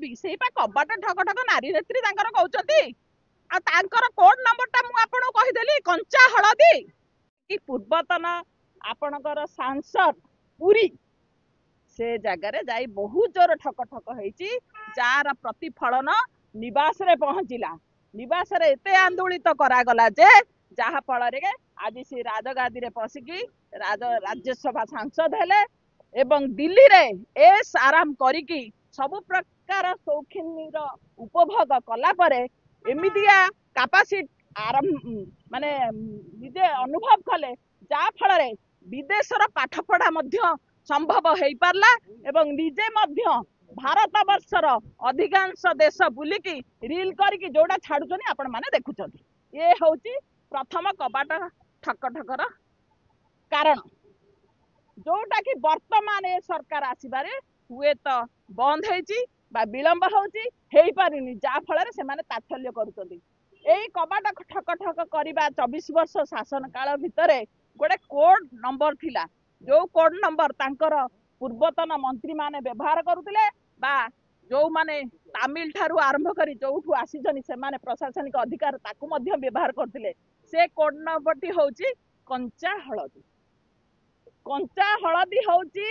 MP से कबाट ठक ठक नारी नेत्री कहते कोड नंबर टा मुझे कहीदेली कंचा हलदी कि पूर्वतन आपणकर सांसद पुरी से जगार जाई बहुत जोर ठक ठक होती जार प्रतिफलन निवास रे पहुंचला निवास रे एते आंदोलित करागला जे जहा फल आज सी राजगादी रे पशिकी राज्यसभा सांसद हेले एवं दिल्ली रे एस आराम करिकी सब प्रकार शौखिन उपभोग कला परे एमितिया कैपेसिटी आरंभ माने निजे अनुभव कले जा फल विदेशर पाठ पढ़ा संभव हो पारला एवं निजे भारत वर्षर अधिकांश देश बुलिकी रील करके जोड़ा छाड़ुचनी आपण माने देखुचंती ये होची प्रथम कबाट ठक ठकर कारण जोटा कि वर्तमान ए सरकार आसबारे हुए तो बंद होईची बा विलंब होची हेई पारिनी जा फल से माने तात्सल्य करूचंती एई कबाट ठक ठक करिबा 24 वर्ष शासन काल भितरे गोटे कोड नंबर थिला जो कोड नंबर तांकर पूर्वतन मंत्री माने व्यवहार करुतिले बा जो माने तामिल ठारू आरंभ करी जोठू आसीजनी से माने प्रशासनिक अधिकार ताकू मध्य व्यवहार करथिले से कोड नंबर टी होची कंचा हलदी होची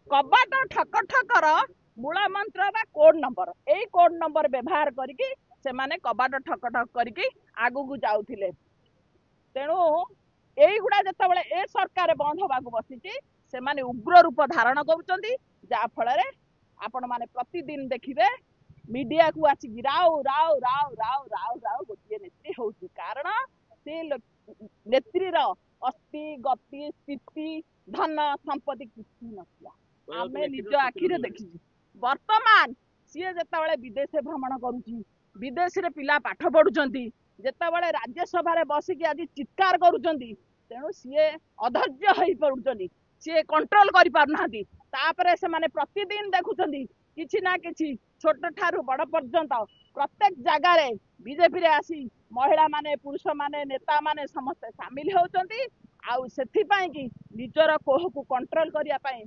कबाट ठक ठकर मूल मंत्र बा कोड नंबर एई कोड नंबर व्यवहार करिकी से माने कबाट ठक ठक करिकी आगु को जाउथिले तेणु एई गुडा जतबेले ए सरकार बंद होबाकू बसिची से माने उग्र रूप धारण करूचंती जा फल रे आपण माने प्रतिदिन देखिबे मीडिया को आसी राव राव राव राव राव राव गोटे नेत्री होची कारण से नेत्रीर अस्थि गति स्थिति धन संपत्ति किसी नथिला आमे निज आखिरे देखी वर्तमान सी जतबेले विदेश भ्रमण करूची विदेश रे पिला पाठ पढ़ुचंती जेतेबेले राज्यसभा रे बसिकी आज चित्कार करूचंती तेणु सी अधैर्य हो पड़ुचंती सी कंट्रोल करि पारनाहांती तापरे से माने प्रतिदिन देखुचंती किछि ना किछि छोट ठारू बड़ पर्यंत प्रत्येक जगह रे बीजेपी रे आसी महिला माने पुरुष माने नेता माने समस्त शामिल होचंती आउ सेथि पई कि निजर कोह को कंट्रोल करिया पई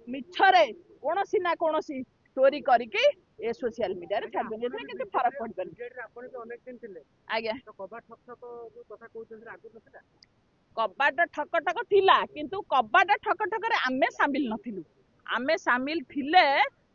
मिछरे कोनोसी ना कोनोसी स्टोरी करिकी ए सोशल मीडिया रे छाड़ देले किंतु फरक पड़ गल आपण तो अनेक दिन थिले आज्ञा तो कबाट ठक ठक जो कथा कहउछन आगु नथिला कबाट ठक ठक थिला किंतु कबाट ठक ठक रे आमे शामिल नथिलु आमे शामिल थिले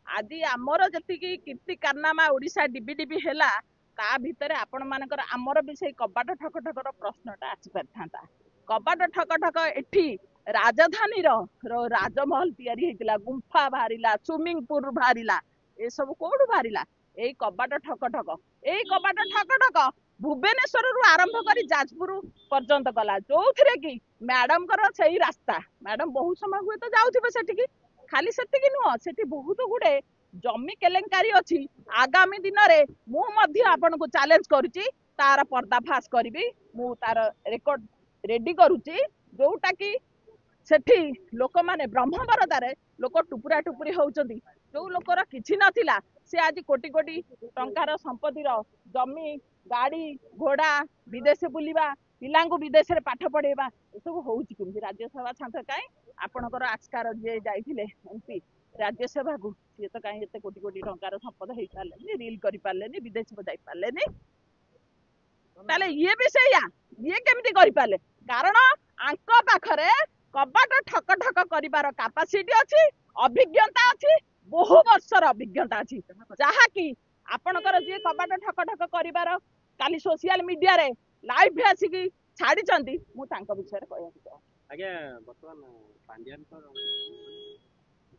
आदि आमर जति की कीर्ति कारनामा ओडिसा डीबीडीबी हेला ता भितरे आपण मानकर आमर भी से कबाट ठक ठकर प्रश्नटा आसी परथांता कबाट ठक ठक एठी राजधानी रो राजमहल तैयारी हेतिला गुंफा बाहरिला स्विमिंग पूल बाहरिला ए सब कोड बाहरिला एई कबाट ठक ठक एई कबाट ठक ठक भुवनेश्वर रु आरंभ करी जाजपुर पर्यंत गला जो थे कि मैडम से रास्ता मैडम बहुत समय हुए तो जाऊे से खाली से नुह से बहुत गुड़े जमी केलेंकारी अच्छी आगामी दिन में मुझे चैलेंज करुच्ची तार पर्दाफाश करी मु तार रेकर्ड रेडी करुच्ची जोटा कि सेठी लोक माने ब्रह्म बरदारे लोक टुपुरा टुपुरी होउचंदी जो लोकर किछि नथिला से आज कोटी कोटी टंकार संपत्तिर जमी गाड़ी घोड़ा विदेश बुलवा पिलांगु विदेश रे पाठ पढ़ेबा ए सब होउची केमती राज्यसभा छात्र काई आपनकर आस्कार जे जाइथिले एमपी राज्यसभा को से तो काई एते कोटी कोटी टंकार संपद हेई पारले रील करि पारले विदेश को जाई पारले ताले ये विषय ये केमती करि पारले कारण आंक पाखरे कबाट ठक ठक करिवार कैपेसिटी अछि अभिज्ञता अछि बहु वर्षर अभिज्ञता अछि जहा कि आपनकर जे कबाट ठक ठक करिवार काली सोशल मीडिया रे लाइव आसिकी छाड़ी चंदी मु तांको विषय रे कहया चाहे आज्ञा वर्तमान पांड्यान को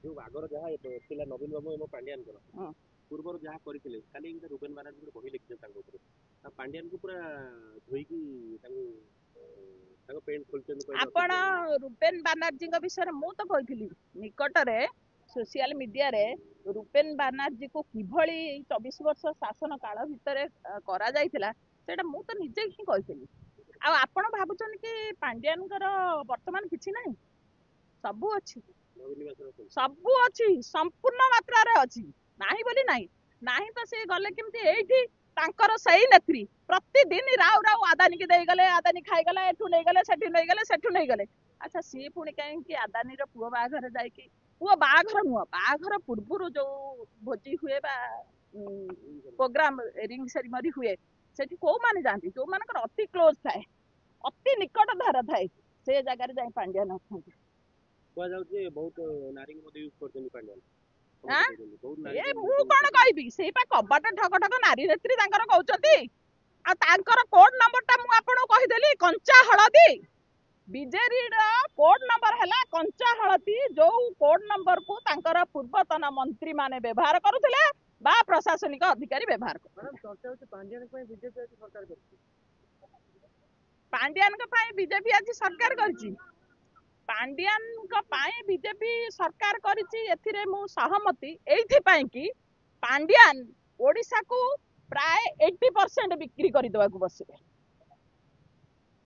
जो आगर जहा थिला नवीन बाबू एवं पांड्यान को पूर्व जहा करथिले खाली रूपेन बानर्जी को बही लिखिले तांको ऊपर पांड्यान को पूरा धोईकी तांको पेंट खोलचन आपण रूपेन बानर्जी को विषय मु तो कहिथिली निकट रे सोशल मीडिया रे रूपेन बानर्जी को किभली 24 वर्ष शासन काल भितर करा जाइथिला सेटा मु तो निजे ही कहिथिली आ आपण भाबुचन कि पांड्यान वर्तमान किछि नाही सबु अछि संपूर्ण मात्रा रे अछि नाही बोली नाही नाही तो से गले केमती एठी तांकर सही नेत्री प्रतिदिन राव राव आदानी के देई गले आदानी खाई गले एठू नै गले सेठी नै गले सेठू नै गले अच्छा सी पुणी कहीं कि आदानी रो पुओ बाघर जाई कि ପୁଅ ବାହାଘର ନୁହଁ, ବାହାଘର ପୂର୍ବରୁ ଯୋଉ ଭୋଜି ହୁଏ ବା ପ୍ରୋଗ୍ରାମ ରିଙ୍ଗ ସେରିମନି ହୁଏ, ସେଠି କୋଉମାନେ ଯାଆନ୍ତି? ଯୋଉମାନଙ୍କର ଅତି କ୍ଲୋଜ ଥାଏ, ଅତି ନିକଟ ଧାରା ଥାଏ, ସେ ଜାଗାରେ ଯାଇ ପାଣ୍ଡିଆନ ଅଛନ୍ତି। କୁହାଯାଉଛି ଯେ ବହୁତ ନାରୀଙ୍କୁ ମଧ୍ୟ ୟୁଜ କରୁଛନ୍ତି ପାଣ୍ଡିଆନ। ଏ ମୁଁ କଣ କହିବି, ସେଇ ପା କବାଟ ଠକ ଠକ ନାରୀ ନେତ୍ରୀ ତାଙ୍କର କହୁଛନ୍ତି। ଆଉ ତାଙ୍କର କୋଡ ନମ୍ବର ଟା ମୁଁ ଆପଣଙ୍କୁ କହିଦେଲି, କଞ୍ଚା ହଳଦୀ। ବିଜେଡିର କୋଡ ନମ୍ବର ହେଲା କଞ୍ଚା ହଳଦୀ, ଯୋଉ କୋଡ ନମ୍ବର କୁ ତାଙ୍କର ପୂର୍ବତନ ମନ୍ତ୍ରୀ ମାନେ ବ୍ୟବହାର କରୁଥିଲେ ବା ପ୍ରଶାସନିକ ଅଧିକାରୀ ବ୍ୟବହାର କରୁଥିଲେ। ପାଣ୍ଡିଆନଙ୍କ ପାଇଁ ବିଜେପି ଆଜି ସରକାର କରିଛି। ପାଣ୍ଡିଆନଙ୍କ ପାଇଁ ବିଜେପି ସରକାର କରିଛି, ଏଥିରେ ମୁଁ ସହମତି। ଏଇଥିପାଇଁ କି ପାଣ୍ଡିଆନ ଓଡିଶାକୁ ପ୍ରାୟ 80% ବିକ୍ରି କରିଦେବାକୁ ବସିବେ।